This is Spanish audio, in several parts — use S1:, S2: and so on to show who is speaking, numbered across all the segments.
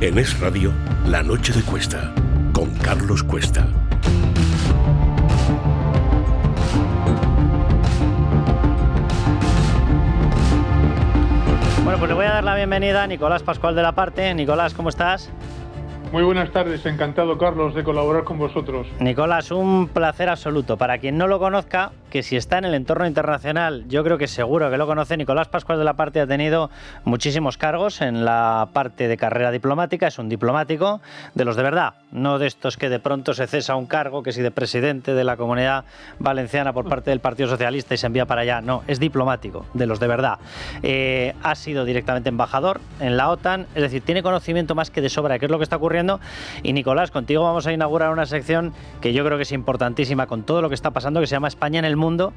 S1: En Es Radio, La Noche de Cuesta, con Carlos Cuesta.
S2: Bueno, pues le voy a dar la bienvenida a Nicolás Pascual de la Parte. Nicolás, ¿cómo estás?
S3: Muy buenas tardes, encantado, Carlos, de colaborar con vosotros.
S2: Nicolás, un placer absoluto. Para quien no lo conozca, que si está en el entorno internacional, yo creo que seguro que lo conoce. Nicolás Pascual de la Parte ha tenido muchísimos cargos en la parte de carrera diplomática, es un diplomático de los de verdad, no de estos que de pronto se cesa un cargo, que si de presidente de la Comunidad Valenciana por parte del Partido Socialista y se envía para allá. No, es diplomático, de los de verdad. Ha sido directamente embajador en la OTAN, es decir, tiene conocimiento más que de sobra de qué es lo que está ocurriendo. Y Nicolás, contigo vamos a inaugurar una sección que yo creo que es importantísima con todo lo que está pasando, que se llama España en el mundo,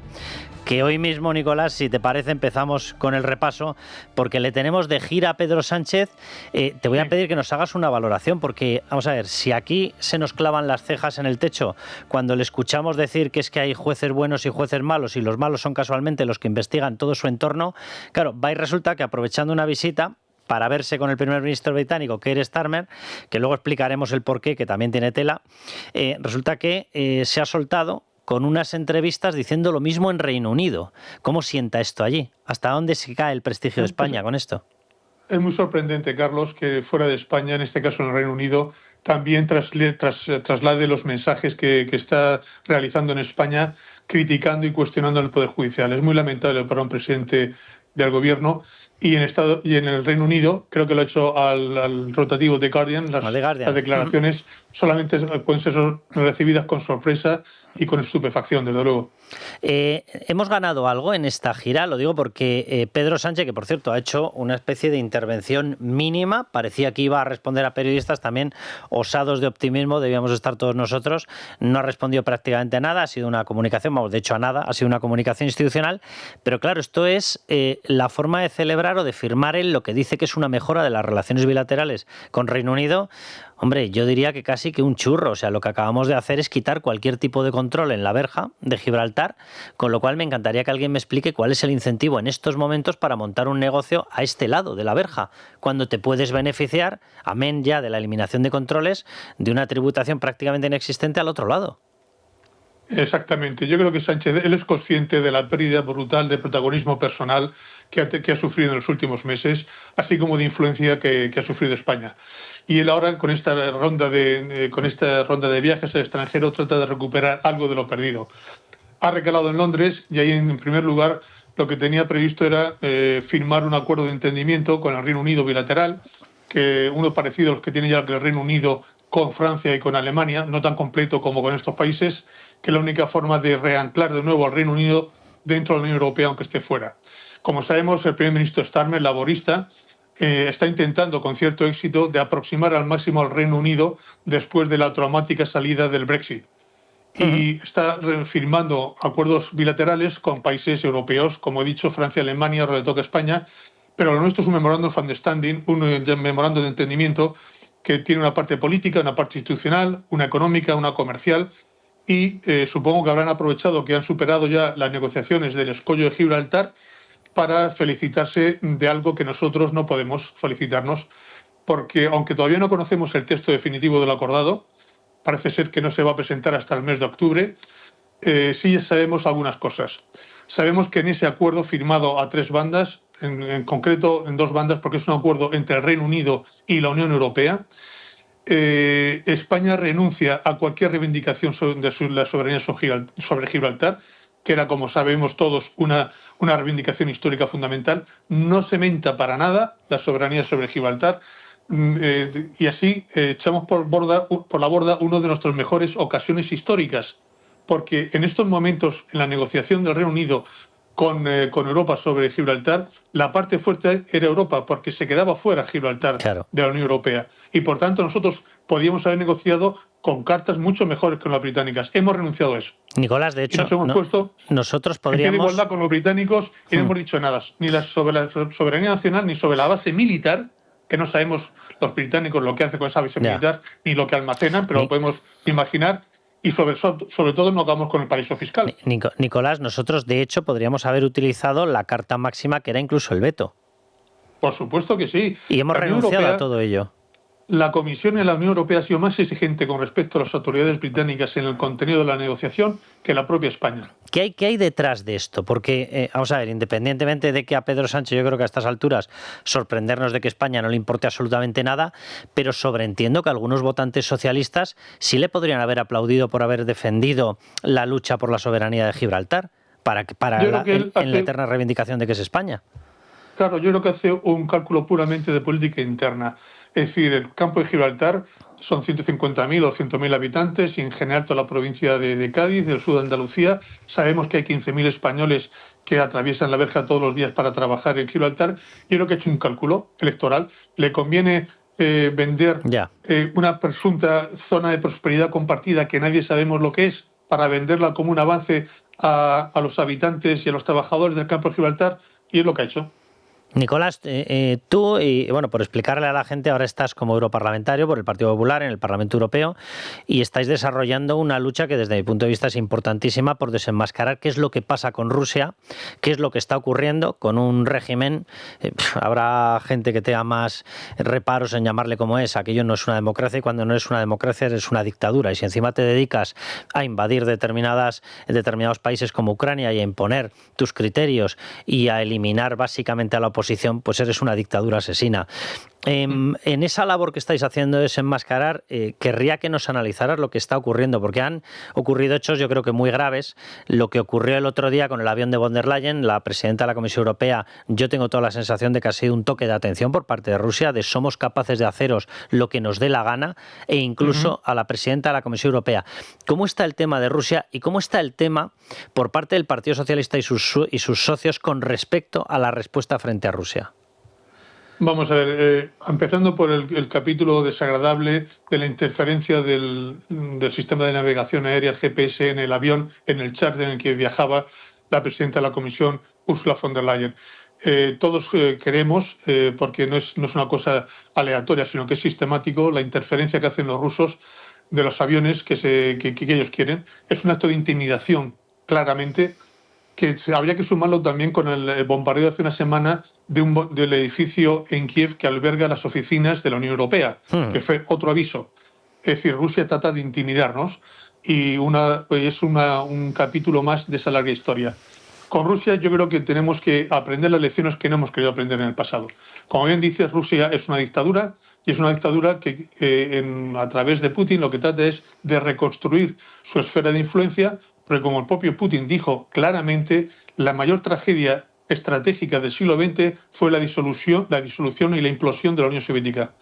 S2: que hoy mismo, Nicolás, si te parece, empezamos con el repaso, porque le tenemos de gira a Pedro Sánchez. Te voy a pedir que nos hagas una valoración, porque, vamos a ver, si aquí se nos clavan las cejas en el techo cuando le escuchamos decir que es que hay jueces buenos y jueces malos, y los malos son casualmente los que investigan todo su entorno, claro, va y resulta que aprovechando una visita para verse con el primer ministro británico, Keir Starmer, que luego explicaremos el porqué, que también tiene tela, resulta que se ha soltado con unas entrevistas diciendo lo mismo en Reino Unido. ¿Cómo sienta esto allí? ¿Hasta dónde se cae el prestigio de España con esto?
S3: Es muy sorprendente, Carlos, que fuera de España, en este caso en el Reino Unido, también traslade los mensajes que está realizando en España, criticando y cuestionando el Poder Judicial. Es muy lamentable para un presidente del Gobierno. Y en el Reino Unido, creo que lo ha hecho al rotativo The Guardian, las declaraciones solamente pueden ser recibidas con sorpresa y con estupefacción, desde luego.
S2: ¿Hemos ganado algo en esta gira? Lo digo porque Pedro Sánchez, que por cierto ha hecho una especie de intervención mínima, parecía que iba a responder a periodistas también osados de optimismo, debíamos estar todos nosotros, no ha respondido prácticamente a nada, ha sido una comunicación, vamos, de hecho a nada, ha sido una comunicación institucional, pero claro, esto es la forma de celebrar o de firmar él lo que dice que es una mejora de las relaciones bilaterales con Reino Unido. Hombre, yo diría que casi que un churro, o sea, lo que acabamos de hacer es quitar cualquier tipo de control en la verja de Gibraltar, con lo cual me encantaría que alguien me explique cuál es el incentivo en estos momentos para montar un negocio a este lado de la verja, cuando te puedes beneficiar, amén ya de la eliminación de controles, de una tributación prácticamente inexistente al otro lado.
S3: Exactamente. Yo creo que Sánchez, él es consciente de la pérdida brutal de protagonismo personal que ha sufrido en los últimos meses, así como de influencia que ha sufrido España. Y él ahora, con esta ronda de viajes al extranjero, trata de recuperar algo de lo perdido. Ha recalado en Londres y ahí, en primer lugar, lo que tenía previsto era firmar un acuerdo de entendimiento con el Reino Unido bilateral, que uno parecido a los que tiene ya el Reino Unido con Francia y con Alemania, no tan completo como con estos países, que es la única forma de reanclar de nuevo al Reino Unido dentro de la Unión Europea, aunque esté fuera. Como sabemos, el primer ministro Starmer, laborista, está intentando con cierto éxito de aproximar al máximo al Reino Unido después de la traumática salida del Brexit. Y está firmando acuerdos bilaterales con países europeos, como he dicho, Francia, Alemania, ahora le toca a España, pero lo nuestro es un Memorandum of Understanding, un memorándum de entendimiento que tiene una parte política, una parte institucional, una económica, una comercial, y supongo que habrán aprovechado que han superado ya las negociaciones del escollo de Gibraltar para felicitarse de algo que nosotros no podemos felicitarnos, porque aunque todavía no conocemos el texto definitivo de lo acordado, parece ser que no se va a presentar hasta el mes de octubre, sí sabemos algunas cosas. Sabemos que en ese acuerdo firmado a tres bandas, en concreto en dos bandas, porque es un acuerdo entre el Reino Unido y la Unión Europea, España renuncia a cualquier reivindicación de la soberanía sobre Gibraltar, que era, como sabemos todos, una reivindicación histórica fundamental. No se menta para nada la soberanía sobre Gibraltar, y así echamos por la borda una de nuestras mejores ocasiones históricas, porque en estos momentos, en la negociación del Reino Unido con Europa sobre Gibraltar, la parte fuerte era Europa, porque se quedaba fuera Gibraltar de la Unión Europea. Y por tanto nosotros podíamos haber negociado con cartas mucho mejores que las británicas. Hemos renunciado a eso.
S2: Nicolás, de hecho,
S3: nos hemos puesto
S2: nosotros
S3: en igualdad con los británicos y no hemos dicho nada, ni sobre la soberanía nacional, ni sobre la base militar, que no sabemos los británicos lo que hacen con esa base militar, ni lo que almacenan, pero lo podemos imaginar. Y sobre todo no acabamos con el paraíso fiscal.
S2: Nicolás, nosotros de hecho podríamos haber utilizado la carta máxima, que era incluso el veto.
S3: Por supuesto que sí.
S2: Y hemos renunciado a todo ello.
S3: la Comisión en la Unión Europea ha sido más exigente con respecto a las autoridades británicas en el contenido de la negociación que la propia España.
S2: ¿Qué hay detrás de esto? Porque, vamos a ver, independientemente de que a Pedro Sánchez, yo creo que a estas alturas sorprendernos de que España no le importe absolutamente nada, pero sobreentiendo que algunos votantes socialistas sí le podrían haber aplaudido por haber defendido la lucha por la soberanía de Gibraltar, en la eterna reivindicación de que es España.
S3: Claro, yo creo que hace un cálculo puramente de política interna. Es decir, el campo de Gibraltar son 150.000 o 100.000 habitantes y en general toda la provincia de Cádiz, del sur de Andalucía. Sabemos que hay 15.000 españoles que atraviesan la verja todos los días para trabajar en Gibraltar. Yo creo que ha hecho un cálculo electoral. Le conviene vender una presunta zona de prosperidad compartida que nadie sabemos lo que es, para venderla como un avance a los habitantes y a los trabajadores del campo de Gibraltar, y es lo que ha hecho.
S2: Nicolás, tú, y bueno, por explicarle a la gente, ahora estás como europarlamentario por el Partido Popular en el Parlamento Europeo y estáis desarrollando una lucha que desde mi punto de vista es importantísima por desenmascarar qué es lo que pasa con Rusia, qué es lo que está ocurriendo con un régimen. Habrá gente que tenga más reparos en llamarle como es, aquello no es una democracia, y cuando no es una democracia eres una dictadura, y si encima te dedicas a invadir determinados países como Ucrania y a imponer tus criterios y a eliminar básicamente a la oposición, pues eres una dictadura asesina. En esa labor que estáis haciendo de desenmascarar, querría que nos analizaras lo que está ocurriendo, porque han ocurrido hechos yo creo que muy graves. Lo que ocurrió el otro día con el avión de von der Leyen, la presidenta de la Comisión Europea, yo tengo toda la sensación de que ha sido un toque de atención por parte de Rusia, de somos capaces de haceros lo que nos dé la gana, e incluso a la presidenta de la Comisión Europea. ¿Cómo está el tema de Rusia y cómo está el tema por parte del Partido Socialista y sus socios con respecto a la respuesta frente a Rusia?
S3: Vamos a ver, empezando por el capítulo desagradable de la interferencia del sistema de navegación aérea, el GPS, en el avión, en el charter en el que viajaba la presidenta de la Comisión, Ursula von der Leyen. Todos queremos, porque no es una cosa aleatoria, sino que es sistemático, la interferencia que hacen los rusos de los aviones que ellos quieren. Es un acto de intimidación, claramente, que habría que sumarlo también con el bombardeo hace una semana del edificio en Kiev que alberga las oficinas de la Unión Europea, que fue otro aviso. Es decir, Rusia trata de intimidarnos y es un capítulo más de esa larga historia. Con Rusia yo creo que tenemos que aprender las lecciones que no hemos querido aprender en el pasado. Como bien dices, Rusia es una dictadura, y es una dictadura que a través de Putin lo que trata es de reconstruir su esfera de influencia, porque como el propio Putin dijo claramente, la mayor tragedia estratégica del siglo XX fue la disolución y la implosión de la Unión Soviética.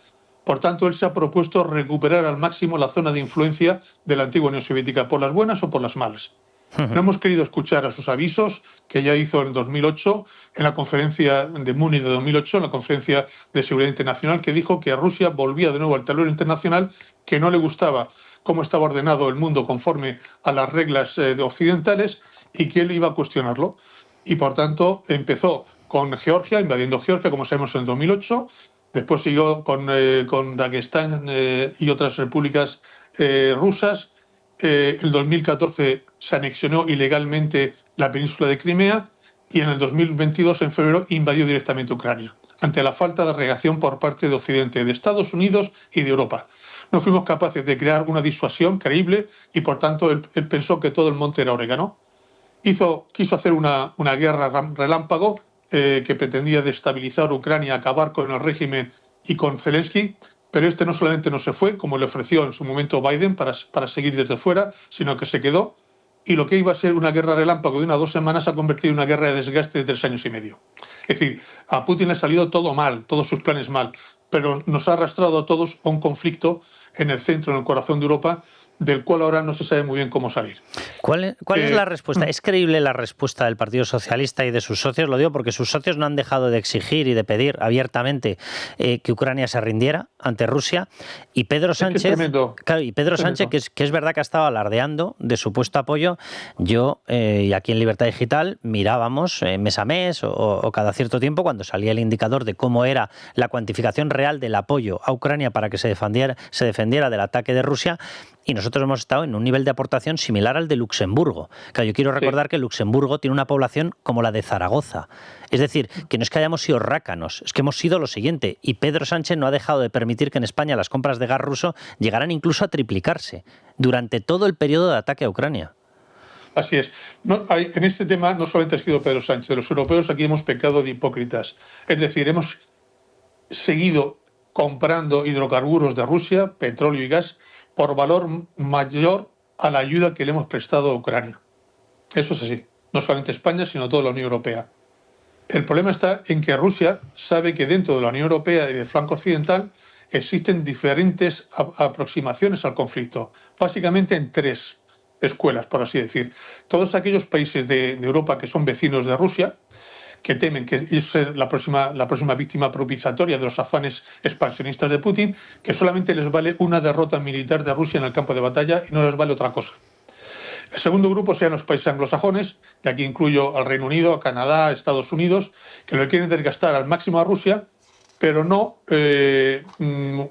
S3: Por tanto, él se ha propuesto recuperar al máximo la zona de influencia de la antigua Unión Soviética, por las buenas o por las malas. No hemos querido escuchar a sus avisos, que ya hizo en 2008, en la conferencia de Múnich de 2008, en la conferencia de seguridad internacional, que dijo que Rusia volvía de nuevo al tablero internacional, que no le gustaba cómo estaba ordenado el mundo conforme a las reglas occidentales y que él iba a cuestionarlo. Y por tanto empezó con Georgia, invadiendo Georgia, como sabemos, en 2008, después siguió con Dagestán y otras repúblicas rusas. En 2014 se anexionó ilegalmente la península de Crimea y en el 2022, en febrero, invadió directamente Ucrania, ante la falta de reacción por parte de Occidente, de Estados Unidos y de Europa. No fuimos capaces de crear una disuasión creíble y, por tanto, él pensó que todo el monte era orégano. Quiso hacer una guerra relámpago que pretendía destabilizar Ucrania, acabar con el régimen y con Zelensky, pero este no solamente no se fue, como le ofreció en su momento Biden para seguir desde fuera, sino que se quedó, y lo que iba a ser una guerra relámpago de 1 o 2 semanas se ha convertido en una guerra de desgaste de 3 años y medio. Es decir, a Putin le ha salido todo mal, todos sus planes mal, pero nos ha arrastrado a todos a un conflicto en el centro, en el corazón de Europa, del cual ahora no se sabe muy bien cómo salir.
S2: ¿Cuál es la respuesta? ¿Es creíble la respuesta del Partido Socialista y de sus socios? Lo digo porque sus socios no han dejado de exigir y de pedir abiertamente que Ucrania se rindiera ante Rusia, y Pedro Sánchez, que es verdad que ha estado alardeando de supuesto apoyo. Yo, y aquí en Libertad Digital, mirábamos mes a mes o cada cierto tiempo cuando salía el indicador de cómo era la cuantificación real del apoyo a Ucrania para que se defendiera del ataque de Rusia, y nosotros hemos estado en un nivel de aportación similar al de Luxemburgo. Claro, yo quiero recordar que Luxemburgo tiene una población como la de Zaragoza. Es decir, que no es que hayamos sido rácanos, es que hemos sido lo siguiente. Y Pedro Sánchez no ha dejado de permitir que en España las compras de gas ruso llegaran incluso a triplicarse durante todo el periodo de ataque a Ucrania.
S3: Así es. En este tema no solamente ha sido Pedro Sánchez, los europeos aquí hemos pecado de hipócritas. Es decir, hemos seguido comprando hidrocarburos de Rusia, petróleo y gas, por valor mayor a la ayuda que le hemos prestado a Ucrania. Eso es así. No solamente España, sino toda la Unión Europea. El problema está en que Rusia sabe que dentro de la Unión Europea y del flanco occidental existen diferentes aproximaciones al conflicto, básicamente en tres escuelas, por así decir. Todos aquellos países de Europa que son vecinos de Rusia, que temen que es la próxima víctima propiciatoria de los afanes expansionistas de Putin, que solamente les vale una derrota militar de Rusia en el campo de batalla y no les vale otra cosa. El segundo grupo sean los países anglosajones, y aquí incluyo al Reino Unido, a Canadá, a Estados Unidos, que lo quieren desgastar al máximo a Rusia, pero no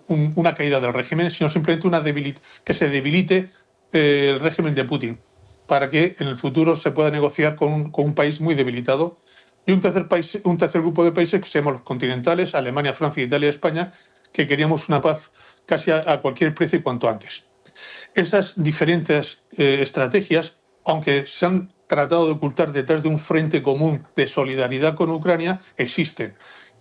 S3: una caída del régimen, sino simplemente que se debilite el régimen de Putin, para que en el futuro se pueda negociar con un país muy debilitado. Y un tercer grupo de países que se llaman los continentales, Alemania, Francia, Italia y España, que queríamos una paz casi a cualquier precio y cuanto antes. Esas diferentes estrategias, aunque se han tratado de ocultar detrás de un frente común de solidaridad con Ucrania, existen.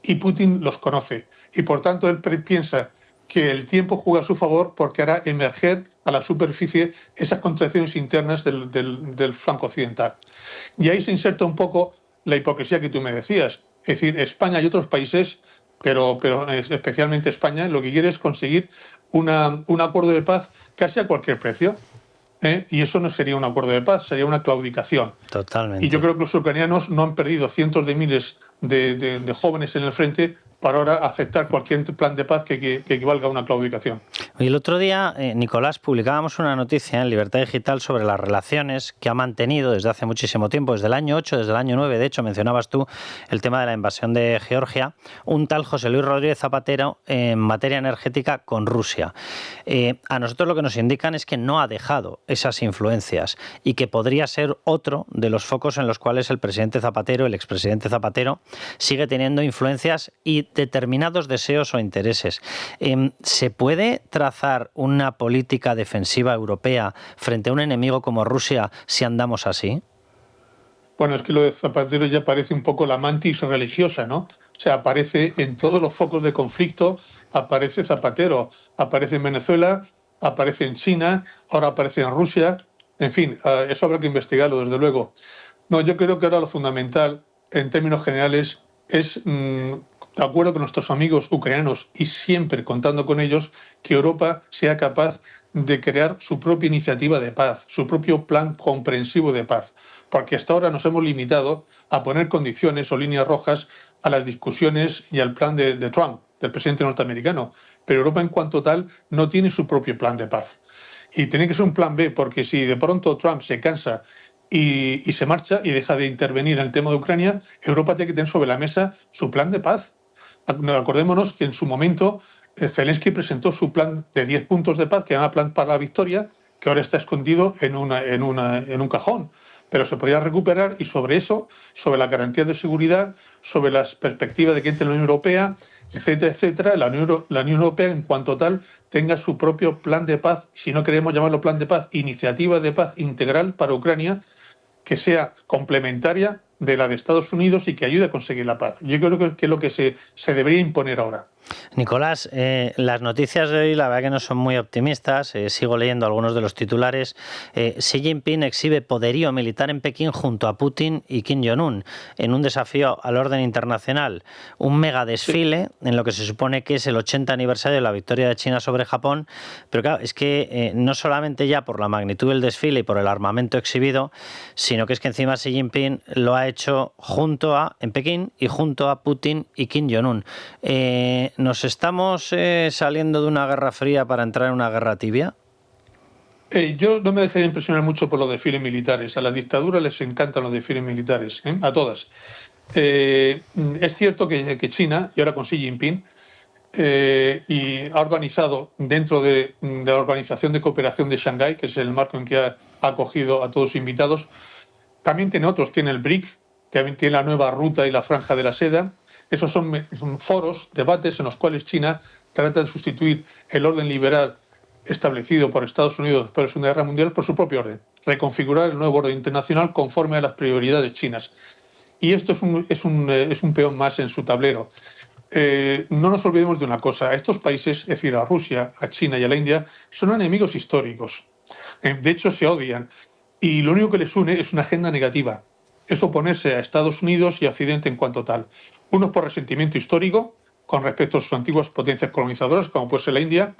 S3: Y Putin los conoce. Y por tanto él piensa que el tiempo juega a su favor porque hará emerger a la superficie esas contradicciones internas del flanco occidental. Y ahí se inserta un poco la hipocresía que tú me decías. Es decir, España y otros países, pero especialmente España, lo que quiere es conseguir un acuerdo de paz casi a cualquier precio. Y eso no sería un acuerdo de paz, sería una claudicación.
S2: Totalmente.
S3: Y yo creo que los ucranianos no han perdido cientos de miles de jóvenes en el frente para ahora aceptar cualquier plan de paz que equivalga a una claudicación.
S2: Y el otro día, Nicolás, publicábamos una noticia en Libertad Digital sobre las relaciones que ha mantenido desde hace muchísimo tiempo, desde el año 8, desde el año 9, de hecho mencionabas tú el tema de la invasión de Georgia, un tal José Luis Rodríguez Zapatero en materia energética con Rusia. A nosotros lo que nos indican es que no ha dejado esas influencias y que podría ser otro de los focos en los cuales el presidente Zapatero, el expresidente Zapatero, sigue teniendo influencias y determinados deseos o intereses. ¿Se puede trazar una política defensiva europea frente a un enemigo como Rusia si andamos así?
S3: Bueno, es que lo de Zapatero ya parece un poco la mantis religiosa, ¿no? O sea, aparece en todos los focos de conflicto, aparece Zapatero, aparece en Venezuela, aparece en China, ahora aparece en Rusia. En fin, eso habrá que investigarlo, desde luego. No, yo creo que ahora lo fundamental, en términos generales, es, de acuerdo con nuestros amigos ucranianos y siempre contando con ellos, que Europa sea capaz de crear su propia iniciativa de paz, su propio plan comprensivo de paz. Porque hasta ahora nos hemos limitado a poner condiciones o líneas rojas a las discusiones y al plan de Trump, del presidente norteamericano. Pero Europa, en cuanto tal, no tiene su propio plan de paz. Y tiene que ser un plan B, porque si de pronto Trump se cansa y se marcha y deja de intervenir en el tema de Ucrania, Europa tiene que tener sobre la mesa su plan de paz. Acordémonos que en su momento Zelensky presentó su plan de 10 puntos de paz, que era Plan para la Victoria, que ahora está escondido en un cajón. Pero se podría recuperar y sobre eso, sobre la garantía de seguridad, sobre las perspectivas de que entre la Unión Europea, etcétera, etcétera, la Unión Europea en cuanto tal tenga su propio plan de paz, si no queremos llamarlo plan de paz, iniciativa de paz integral para Ucrania, que sea complementaria de la de Estados Unidos y que ayude a conseguir la paz. Yo creo que es lo que se debería imponer ahora.
S2: Nicolás, las noticias de hoy la verdad que no son muy optimistas. Sigo leyendo algunos de los titulares. Xi Jinping exhibe poderío militar en Pekín junto a Putin y Kim Jong-un en un desafío al orden internacional. Un mega desfile en lo que se supone que es el 80 aniversario de la victoria de China sobre Japón. Pero claro, es que no solamente ya por la magnitud del desfile y por el armamento exhibido, sino que es que encima Xi Jinping lo ha hecho en Pekín y junto a Putin y Kim Jong-un. ¿Nos estamos saliendo de una guerra fría para entrar en una guerra tibia?
S3: Yo no me dejaría impresionar mucho por los desfiles militares. A las dictaduras les encantan los desfiles militares, a todas. Es cierto que China, y ahora con Xi Jinping, y ha organizado dentro de la Organización de Cooperación de Shanghái, que es el marco en que ha acogido a todos los invitados. También tiene otros, tiene el BRIC, que también tiene la nueva ruta y la franja de la seda. Esos son foros, debates en los cuales China trata de sustituir el orden liberal establecido por Estados Unidos después de la Segunda Guerra Mundial por su propio orden, reconfigurar el nuevo orden internacional conforme a las prioridades chinas. Y esto es un peón más en su tablero. No nos olvidemos de una cosa, estos países, es decir, a Rusia, a China y a la India, son enemigos históricos. De hecho, se odian. Y lo único que les une es una agenda negativa. Es oponerse a Estados Unidos y a Occidente en cuanto tal. Unos por resentimiento histórico, con respecto a sus antiguas potencias colonizadoras, como puede ser la India.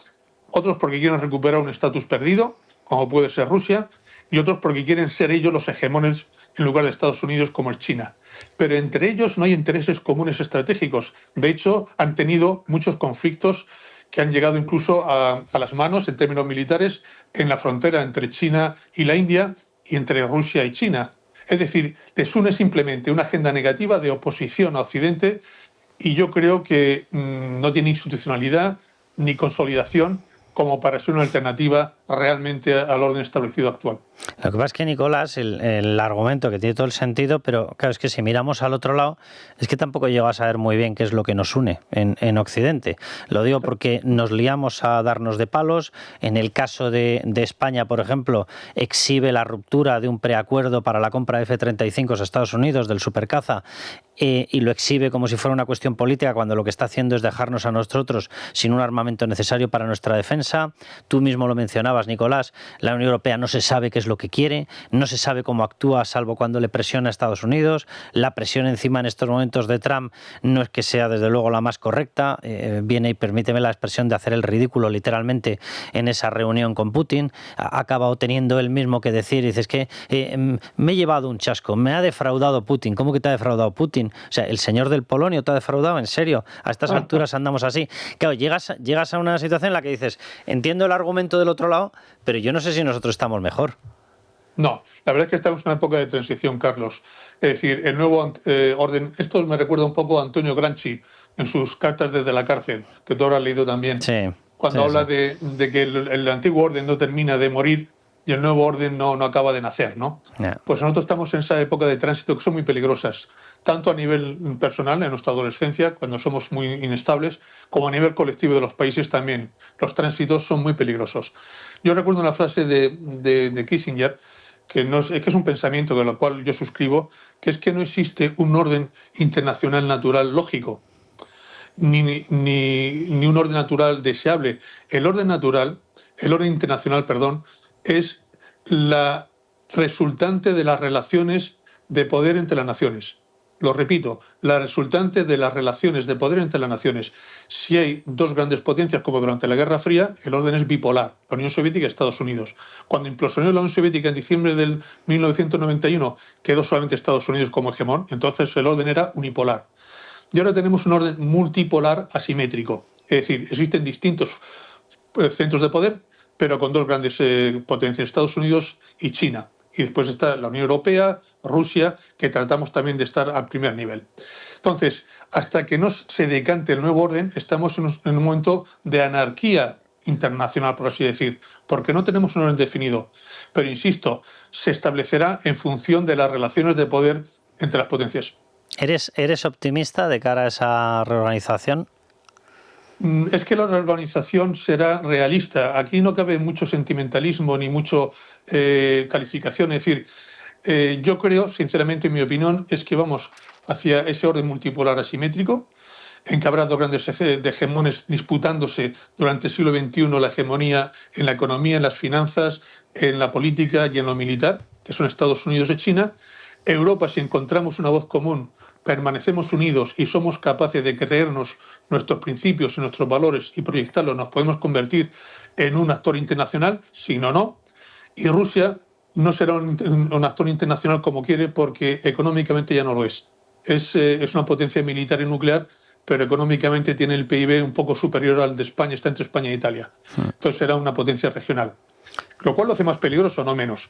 S3: Otros porque quieren recuperar un estatus perdido, como puede ser Rusia. Y otros porque quieren ser ellos los hegemones en lugar de Estados Unidos, como es China. Pero entre ellos no hay intereses comunes estratégicos. De hecho, han tenido muchos conflictos que han llegado incluso a las manos, en términos militares, en la frontera entre China y la India y entre Rusia y China. Es decir, les une simplemente una agenda negativa de oposición a Occidente y yo creo que no tiene institucionalidad ni consolidación como para ser una alternativa realmente al orden establecido actual.
S2: Lo que pasa es que, Nicolás, el argumento que tiene todo el sentido, pero claro, es que si miramos al otro lado, es que tampoco llego a saber muy bien qué es lo que nos une en Occidente. Lo digo porque nos liamos a darnos de palos. En el caso de España, por ejemplo, exhibe la ruptura de un preacuerdo para la compra de F-35 a Estados Unidos, del supercaza, y lo exhibe como si fuera una cuestión política, cuando lo que está haciendo es dejarnos a nosotros sin un armamento necesario para nuestra defensa. Tú mismo lo mencionabas, Nicolás, la Unión Europea no se sabe qué es lo que quiere, no se sabe cómo actúa salvo cuando le presiona a Estados Unidos. La presión encima en estos momentos de Trump no es que sea desde luego la más correcta, viene, y permíteme la expresión, de hacer el ridículo literalmente en esa reunión con Putin. Ha acabado teniendo él mismo que decir, dices que me he llevado un chasco, me ha defraudado Putin. ¿Cómo que te ha defraudado Putin? O sea, el señor del Polonio te ha defraudado, ¿en serio? A estas alturas andamos así. Claro, llegas a una situación en la que dices, entiendo el argumento del otro lado, pero yo no sé si nosotros estamos mejor.
S3: No, la verdad es que estamos en una época de transición, Carlos. Es decir, el nuevo orden, esto me recuerda un poco a Antonio Gramsci en sus cartas desde la cárcel, que tú habrás leído también,
S2: sí,
S3: cuando habla de que el antiguo orden no termina de morir y el nuevo orden no acaba de nacer, ¿no? Yeah. Pues nosotros estamos en esa época de tránsito que son muy peligrosas, tanto a nivel personal, en nuestra adolescencia, cuando somos muy inestables, como a nivel colectivo de los países también. Los tránsitos son muy peligrosos. Yo recuerdo una frase de Kissinger, que es un pensamiento con el cual yo suscribo, que es que no existe un orden internacional natural lógico, ni un orden natural deseable. El orden internacional, es la resultante de las relaciones de poder entre las naciones. Lo repito, la resultante de las relaciones de poder entre las naciones. Si hay dos grandes potencias, como durante la Guerra Fría, el orden es bipolar, la Unión Soviética y Estados Unidos. Cuando implosionó la Unión Soviética en diciembre del 1991, quedó solamente Estados Unidos como hegemón, entonces el orden era unipolar. Y ahora tenemos un orden multipolar asimétrico, es decir, existen distintos centros de poder, pero con dos grandes potencias, Estados Unidos y China. Y después está la Unión Europea, Rusia, que tratamos también de estar al primer nivel. Entonces, hasta que no se decante el nuevo orden, estamos en un momento de anarquía internacional, por así decir, porque no tenemos un orden definido. Pero, insisto, se establecerá en función de las relaciones de poder entre las potencias.
S2: ¿Eres optimista de cara a esa reorganización?
S3: Es que la reorganización será realista. Aquí no cabe mucho sentimentalismo ni mucho calificación. Es decir, yo creo, sinceramente, mi opinión, es que vamos hacia ese orden multipolar asimétrico, en que habrá dos grandes hegemones disputándose durante el siglo XXI la hegemonía en la economía, en las finanzas, en la política y en lo militar, que son Estados Unidos y China. Europa, si encontramos una voz común, permanecemos unidos y somos capaces de creernos nuestros principios y nuestros valores y proyectarlos, nos podemos convertir en un actor internacional, si no. Y Rusia no será un actor internacional como quiere, porque económicamente ya no lo es. Es una potencia militar y nuclear, pero económicamente tiene el PIB un poco superior al de España, está entre España e Italia. Entonces será una potencia regional, lo cual lo hace más peligroso, no menos.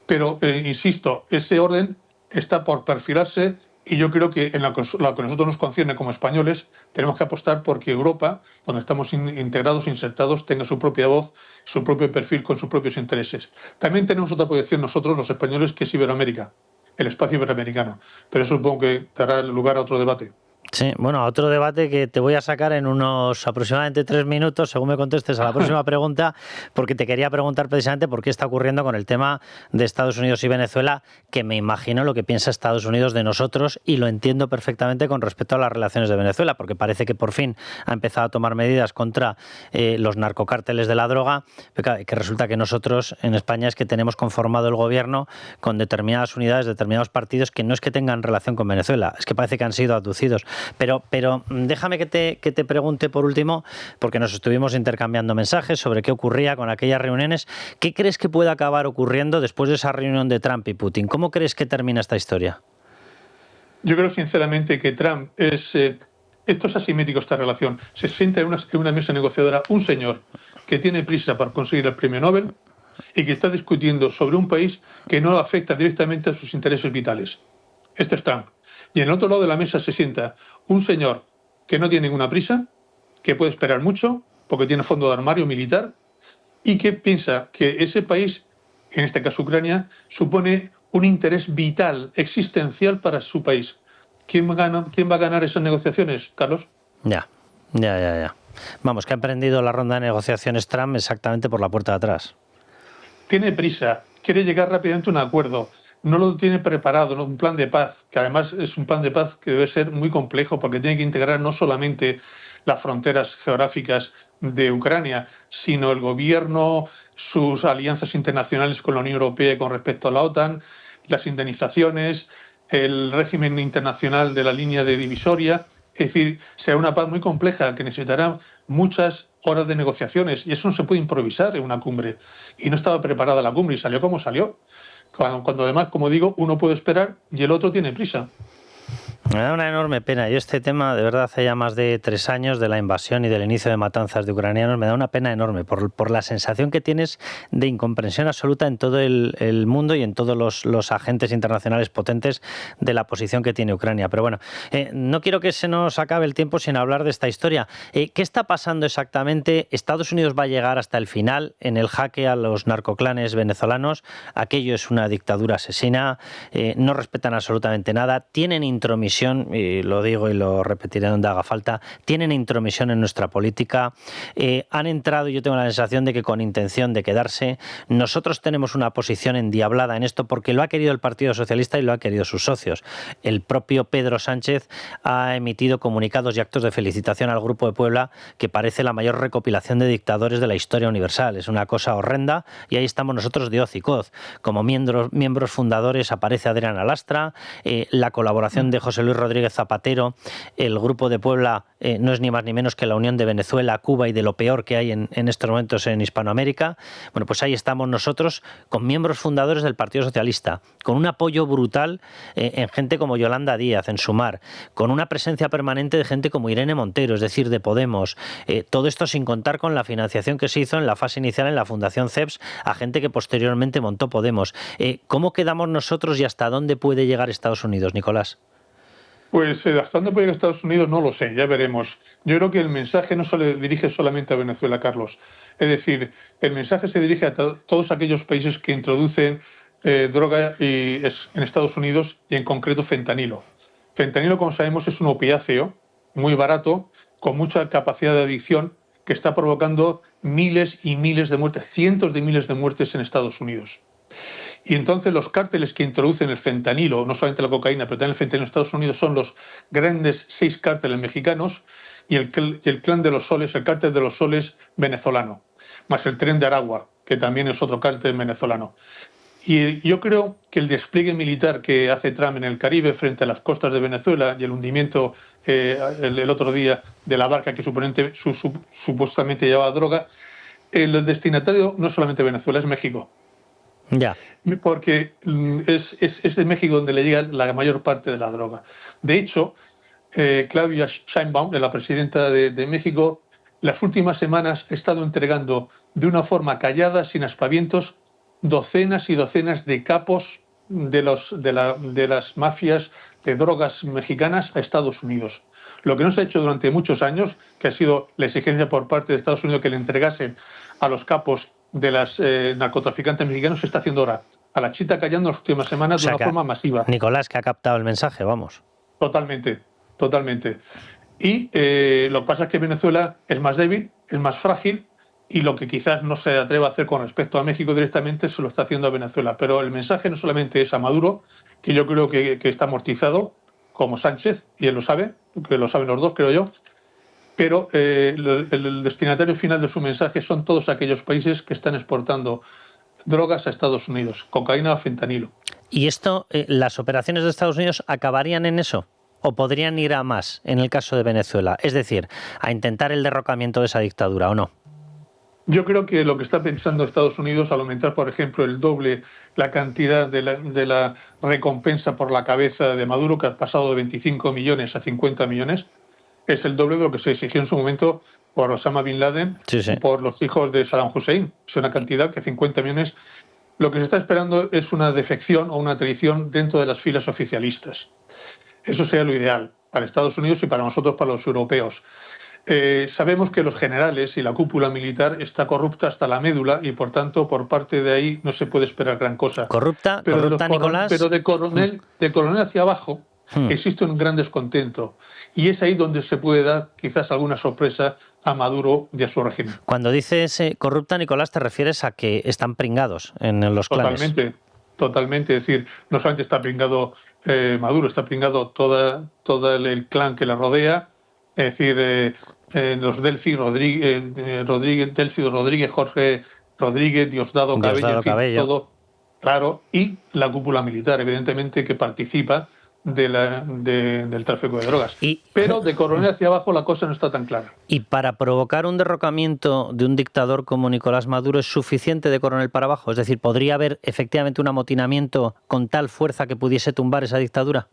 S3: Pero, insisto, ese orden está por perfilarse Y yo creo que en lo que a nosotros nos concierne como españoles, tenemos que apostar porque Europa, donde estamos integrados, insertados, tenga su propia voz, su propio perfil con sus propios intereses. También tenemos otra posición nosotros, los españoles, que es Iberoamérica, el espacio iberoamericano. Pero eso supongo que dará lugar a otro debate.
S2: Sí, bueno, otro debate que te voy a sacar en unos aproximadamente 3 minutos, según me contestes a la próxima pregunta, porque te quería preguntar precisamente por qué está ocurriendo con el tema de Estados Unidos y Venezuela, que me imagino lo que piensa Estados Unidos de nosotros y lo entiendo perfectamente con respecto a las relaciones de Venezuela, porque parece que por fin ha empezado a tomar medidas contra los narcocárteles de la droga, que resulta que nosotros en España es que tenemos conformado el gobierno con determinadas unidades, determinados partidos que no es que tengan relación con Venezuela, es que parece que han sido abducidos. Pero déjame que te pregunte por último, porque nos estuvimos intercambiando mensajes sobre qué ocurría con aquellas reuniones. ¿Qué crees que puede acabar ocurriendo después de esa reunión de Trump y Putin? ¿Cómo crees que termina esta historia?
S3: Yo creo sinceramente que Trump es... esto es asimétrico, esta relación. Se sienta en una mesa negociadora un señor que tiene prisa para conseguir el premio Nobel y que está discutiendo sobre un país que no afecta directamente a sus intereses vitales. Este es Trump. Y en el otro lado de la mesa se sienta un señor que no tiene ninguna prisa, que puede esperar mucho, porque tiene fondo de armario militar, y que piensa que ese país, en este caso Ucrania, supone un interés vital, existencial para su país. ¿Quién va a ganar esas negociaciones, Carlos?
S2: Ya. Vamos, que ha emprendido la ronda de negociaciones Trump exactamente por la puerta de atrás.
S3: Tiene prisa, quiere llegar rápidamente a un acuerdo. No lo tiene preparado, ¿no? Un plan de paz, que además es un plan de paz que debe ser muy complejo porque tiene que integrar no solamente las fronteras geográficas de Ucrania, sino el gobierno, sus alianzas internacionales con la Unión Europea y con respecto a la OTAN, las indemnizaciones, el régimen internacional de la línea de divisoria. Es decir, será una paz muy compleja que necesitará muchas horas de negociaciones y eso no se puede improvisar en una cumbre. Y no estaba preparada la cumbre y salió como salió. Cuando además, como digo, uno puede esperar y el otro tiene prisa.
S2: Me da una enorme pena. Yo este tema, de verdad, hace ya más de 3 años de la invasión y del inicio de matanzas de ucranianos, me da una pena enorme por la sensación que tienes de incomprensión absoluta en todo el mundo y en todos los agentes internacionales potentes de la posición que tiene Ucrania. Pero bueno, no quiero que se nos acabe el tiempo sin hablar de esta historia. ¿Qué está pasando exactamente? ¿Estados Unidos va a llegar hasta el final en el jaque a los narcoclanes venezolanos? Aquello es una dictadura asesina, no respetan absolutamente nada, tienen intromisión, y lo digo y lo repetiré donde haga falta, tienen intromisión en nuestra política, han entrado, y yo tengo la sensación de que con intención de quedarse. Nosotros tenemos una posición endiablada en esto porque lo ha querido el Partido Socialista y lo ha querido sus socios. El propio Pedro Sánchez ha emitido comunicados y actos de felicitación al Grupo de Puebla, que parece la mayor recopilación de dictadores de la historia universal. Es una cosa horrenda y ahí estamos nosotros de hoz y coz. Como miembros fundadores aparece Adrián Alastra, la colaboración de José Luis Rodríguez Zapatero, el Grupo de Puebla no es ni más ni menos que la unión de Venezuela, Cuba y de lo peor que hay en estos momentos en Hispanoamérica. Bueno, pues ahí estamos nosotros con miembros fundadores del Partido Socialista, con un apoyo brutal en gente como Yolanda Díaz, en Sumar, con una presencia permanente de gente como Irene Montero, es decir, de Podemos. Todo esto sin contar con la financiación que se hizo en la fase inicial en la Fundación CEPS a gente que posteriormente montó Podemos. ¿Cómo quedamos nosotros y hasta dónde puede llegar Estados Unidos, Nicolás?
S3: Pues hasta dónde puede llegar Estados Unidos no lo sé, ya veremos. Yo creo que el mensaje no se dirige solamente a Venezuela, Carlos. Es decir, el mensaje se dirige a todos aquellos países que introducen droga en Estados Unidos y en concreto fentanilo. Fentanilo, como sabemos, es un opiáceo muy barato, con mucha capacidad de adicción, que está provocando miles y miles de muertes, cientos de miles de muertes en Estados Unidos. Y entonces los cárteles que introducen el fentanilo, no solamente la cocaína, pero también el fentanilo en Estados Unidos, son los grandes 6 cárteles mexicanos y el clan de los soles, el cártel de los soles venezolano, más el tren de Aragua, que también es otro cártel venezolano. Y yo creo que el despliegue militar que hace Trump en el Caribe frente a las costas de Venezuela y el hundimiento el otro día de la barca que supuestamente llevaba droga, el destinatario no es solamente Venezuela, es México.
S2: Ya.
S3: Porque es de México donde le llega la mayor parte de la droga. De hecho, Claudia Sheinbaum, la presidenta de México, las últimas semanas ha estado entregando de una forma callada, sin aspavientos, docenas y docenas de capos de las mafias de drogas mexicanas a Estados Unidos. Lo que no se ha hecho durante muchos años, que ha sido la exigencia por parte de Estados Unidos que le entregasen a los capos de las narcotraficantes mexicanos, se está haciendo ahora. A la chita callando en las últimas semanas de una forma masiva.
S2: Nicolás, que ha captado el mensaje, vamos.
S3: Totalmente. Y lo que pasa es que Venezuela es más débil, es más frágil, y lo que quizás no se atreva a hacer con respecto a México directamente se lo está haciendo a Venezuela. Pero el mensaje no solamente es a Maduro, que yo creo que está amortizado, como Sánchez, y él lo sabe, que lo saben los dos, creo yo, pero el destinatario final de su mensaje son todos aquellos países que están exportando drogas a Estados Unidos, cocaína o fentanilo.
S2: ¿Y esto, las operaciones de Estados Unidos acabarían en eso? ¿O podrían ir a más en el caso de Venezuela? Es decir, a intentar el derrocamiento de esa dictadura, ¿o no?
S3: Yo creo que lo que está pensando Estados Unidos al aumentar, por ejemplo, el doble la cantidad de la recompensa por la cabeza de Maduro, que ha pasado de 25 millones a 50 millones, es el doble de lo que se exigió en su momento por Osama Bin Laden,
S2: sí.
S3: por los hijos de Saddam Hussein. Es una cantidad que 50 millones. Lo que se está esperando es una defección o una traición dentro de las filas oficialistas. Eso sería lo ideal para Estados Unidos y para nosotros, para los europeos. Sabemos que los generales y la cúpula militar está corrupta hasta la médula y, por tanto, por parte de ahí no se puede esperar gran cosa.
S2: ¿Corrupta, Nicolás?
S3: Pero de coronel hacia abajo existe un gran descontento. Y es ahí donde se puede dar quizás alguna sorpresa a Maduro y a su régimen.
S2: Cuando dices corrupta, Nicolás, te refieres a que están pringados en los clanes.
S3: Totalmente. Es decir, no solamente está pringado Maduro, está pringado todo el clan que la rodea. Es decir, los Delcy Rodríguez, Jorge Rodríguez, Diosdado Cabello, todo claro, y la cúpula militar, evidentemente, que participa del tráfico de drogas. Pero de coronel hacia abajo la cosa no está tan clara.
S2: ¿Y para provocar un derrocamiento de un dictador como Nicolás Maduro es suficiente de coronel para abajo? Es decir, ¿podría haber efectivamente un amotinamiento con tal fuerza que pudiese tumbar esa dictadura?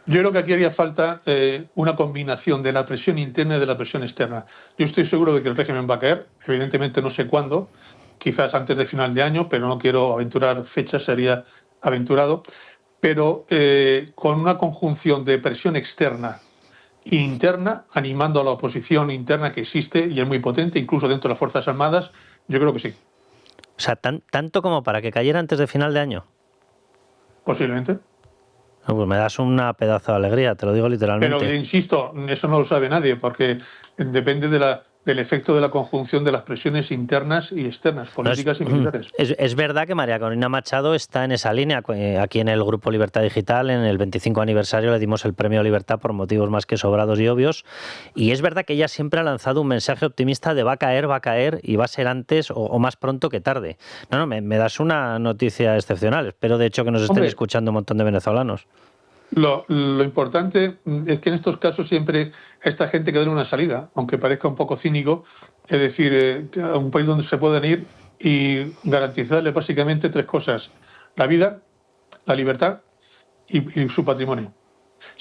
S3: Yo creo que aquí haría falta una combinación de la presión interna y de la presión externa. Yo estoy seguro de que el régimen va a caer, evidentemente no sé cuándo, quizás antes de final de año, pero no quiero aventurar fechas, sería aventurado, pero con una conjunción de presión externa e interna, animando a la oposición interna que existe y es muy potente, incluso dentro de las Fuerzas Armadas, yo creo que sí.
S2: O sea, tanto como para que cayera antes de final de año.
S3: Posiblemente.
S2: No, pues me das una pedazo de alegría, te lo digo literalmente.
S3: Pero insisto, eso no lo sabe nadie, porque depende del efecto de la conjunción de las presiones internas y externas, políticas y militares.
S2: Es verdad que María Corina Machado está en esa línea. Aquí en el Grupo Libertad Digital, en el 25 aniversario, le dimos el premio Libertad por motivos más que sobrados y obvios. Y es verdad que ella siempre ha lanzado un mensaje optimista de va a caer y va a ser antes o más pronto que tarde. No, me das una noticia excepcional. Espero, de hecho, que nos estén escuchando un montón de venezolanos.
S3: Lo importante es que en estos casos siempre a esta gente que da una salida, aunque parezca un poco cínico, es decir, a un país donde se puedan ir y garantizarle básicamente tres cosas: la vida, la libertad y su patrimonio.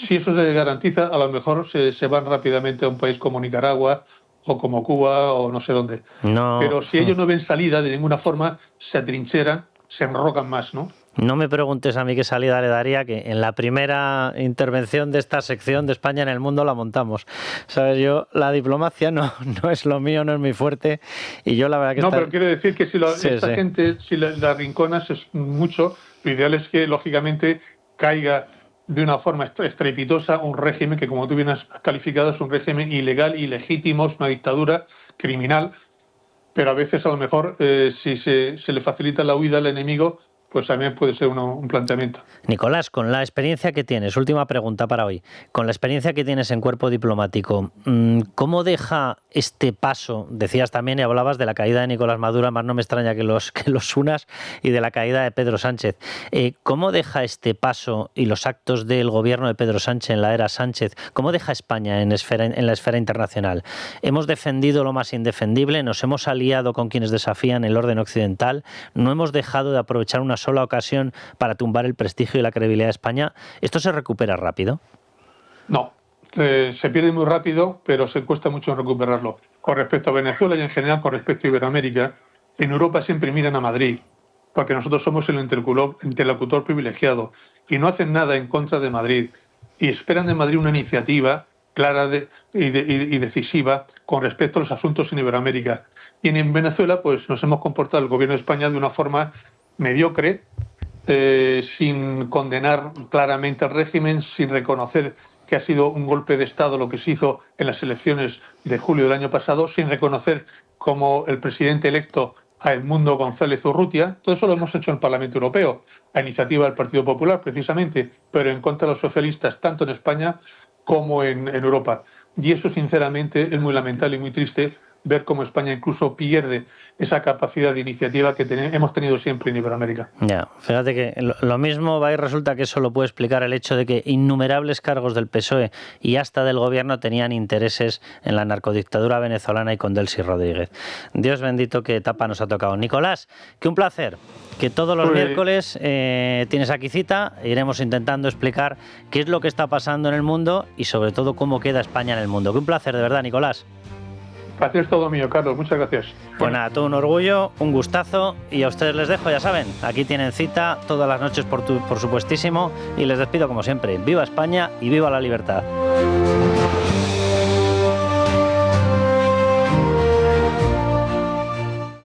S3: Si eso se garantiza, a lo mejor se van rápidamente a un país como Nicaragua o como Cuba o no sé dónde.
S2: No.
S3: Pero si ellos no ven salida de ninguna forma, se atrincheran, se enrocan más, ¿no?
S2: No me preguntes a mí qué salida le daría, que en la primera intervención de esta sección de España en el mundo la montamos. Sabes, yo la diplomacia no es lo mío, no es mi fuerte, y yo la verdad que...
S3: pero quiero decir que esta gente, si la rinconas es mucho, lo ideal es que, lógicamente, caiga de una forma estrepitosa un régimen que, como tú bien has calificado, es un régimen ilegal, ilegítimo, es una dictadura criminal, pero a veces a lo mejor si se le facilita la huida al enemigo, pues también puede ser un planteamiento.
S2: Nicolás, con la experiencia que tienes, última pregunta para hoy, con la experiencia que tienes en cuerpo diplomático, ¿cómo deja este paso? Decías también y hablabas de la caída de Nicolás Maduro, además no me extraña que los unas, y de la caída de Pedro Sánchez. ¿Cómo deja este paso y los actos del gobierno de Pedro Sánchez en la era Sánchez, cómo deja España en la esfera internacional? ¿Hemos defendido lo más indefendible? ¿Nos hemos aliado con quienes desafían el orden occidental? ¿No hemos dejado de aprovechar una sola ocasión para tumbar el prestigio y la credibilidad de España? ¿Esto se recupera rápido?
S3: No, se pierde muy rápido, pero se cuesta mucho en recuperarlo. Con respecto a Venezuela y en general con respecto a Iberoamérica, en Europa siempre miran a Madrid, porque nosotros somos el interlocutor privilegiado y no hacen nada en contra de Madrid. y esperan de Madrid una iniciativa clara y decisiva con respecto a los asuntos en Iberoamérica. Y en Venezuela, pues nos hemos comportado el gobierno de España de una forma mediocre, sin condenar claramente al régimen, sin reconocer que ha sido un golpe de Estado lo que se hizo en las elecciones de julio del año pasado, sin reconocer como el presidente electo a Edmundo González Urrutia. Todo eso lo hemos hecho en el Parlamento Europeo, a iniciativa del Partido Popular precisamente, pero en contra de los socialistas, tanto en España como en Europa. Y eso, sinceramente, es muy lamentable y muy triste, ver cómo España incluso pierde esa capacidad de iniciativa que hemos tenido siempre en Iberoamérica.
S2: Ya, fíjate que lo mismo va y resulta que eso lo puede explicar el hecho de que innumerables cargos del PSOE y hasta del gobierno tenían intereses en la narcodictadura venezolana y con Delcy Rodríguez. Dios bendito, qué etapa nos ha tocado. Nicolás, que un placer. Que todos los miércoles tienes aquí cita, iremos intentando explicar qué es lo que está pasando en el mundo y sobre todo cómo queda España en el mundo. Que un placer, de verdad, Nicolás.
S3: Placer es todo mío, Carlos. Muchas gracias.
S2: Pues nada, todo un orgullo, un gustazo, y a ustedes les dejo, ya saben, aquí tienen cita todas las noches por supuestísimo, y les despido como siempre. ¡Viva España y viva la libertad!